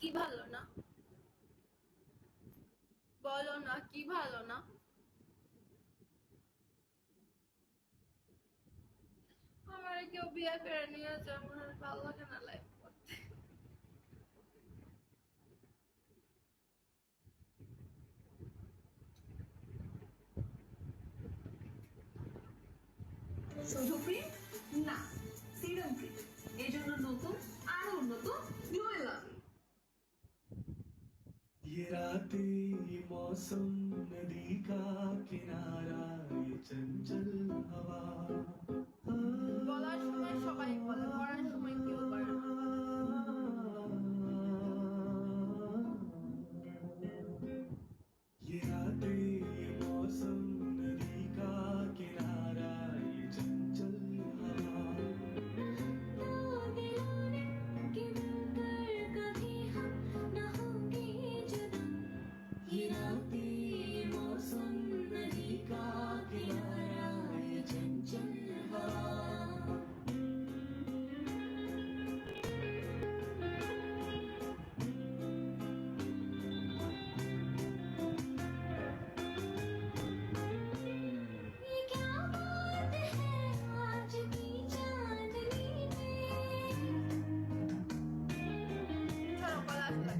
কি ভালো না? বলো না কি ভালো না? আমার কেউ বিয়ে করে নিয়েছে, আমার ভালো লাগে না লাইফ করতে। শুধু ক্রিম না, সিরাম ক্রিম, এই জন্য নতুন আরো উন্নত গ্লো লাভলি। ये रातें ये मौसम नदी का किनारा ये चंचल हवा বলার সময় সবাই বলে, করার সময় কেউ করে না। ये रातें ये मौसम नदी का किनारा ये चंचल हवा ये रातें ये मौसम नदी का किनारा ये चंचल हवा চলো বলা আসলে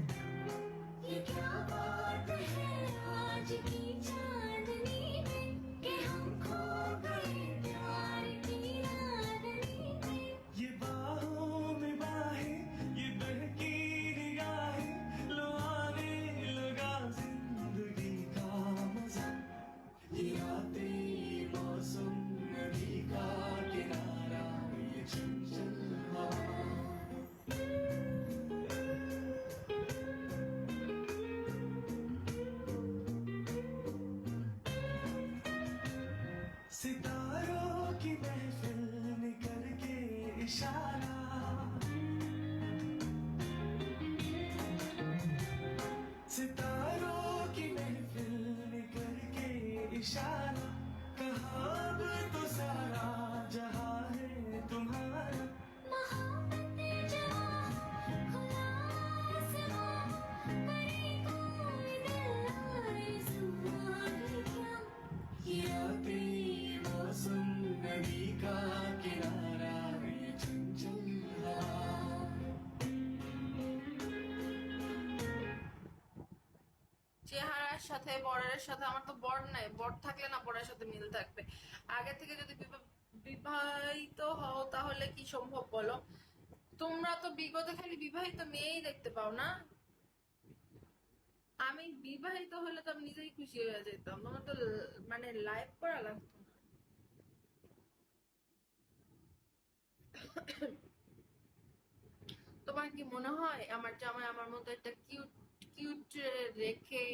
ये क्या बात है आज की चांदनी में कि हम खो गए प्यार की रागनी में। ये बाहों में बाहें ये बहकी निगाहें लो आने लगा जिंदगी का मजा ये रातें ये मौसम नदी का किनारा ये चंचल हवा सितारों की महफिल ने करके इशारा सितारों की महफिल ने करके इशारा कहा अब तो सारा जहां है तुम्हारा मोहब्बतें जवां, खुला आसमां, करे कोई दिल आरज़ू है क्या? ये रातें ये मौसम नदी का किनारा ये चंचल हवा চেহারার সাথে বরের সাথে, আমার তো বর নাই, বর থাকলে না বরের সাথে মিল থাকবে। আগে থেকে যদি বিবাহিত হও তাহলে কি সম্ভব বলো? তোমরা তো বিগতে খালি বিবাহিত মেয়েই দেখতে পাও না। আমি বিবাহিত হলে তো আমি নিজেই খুশি হয়ে যেতাম, তোমার তো মানে লাইফ করা লাগতো না। তোমার কি মনে হয় আমার জামাই আমার মতো একটা কিউট কিউট রেখে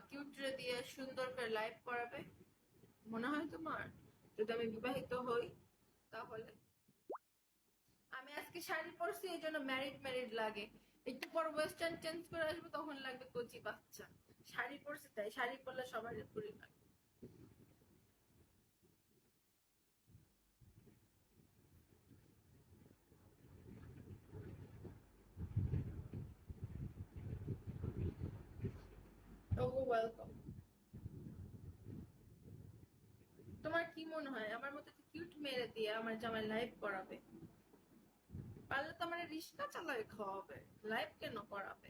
কিউট দিয়ে সুন্দর করে লাইফ করাবে? মনে হয় তোমার? যদি আমি বিবাহিত হই তাহলে। আমি আজকে শাড়ি পরছি এই জন্য ম্যারিড ম্যারিড লাগে, একটু পর ওয়েস্টার্ন চেঞ্জ করে আসবো তখন লাগবে কচি বাচ্চা। শাড়ি পরছি তাই, শাড়ি পরলে সবার পুরি লাগে। ও ওয়েলকাম। তোমার কি মনে হয় আমার মতো কিউট মেরে দিয়ে আমার জামাই লাইভ করাবে? পারলে তো আমার রিক্সা চালায় খাওয়াবে, লাইভ কেন করাবে?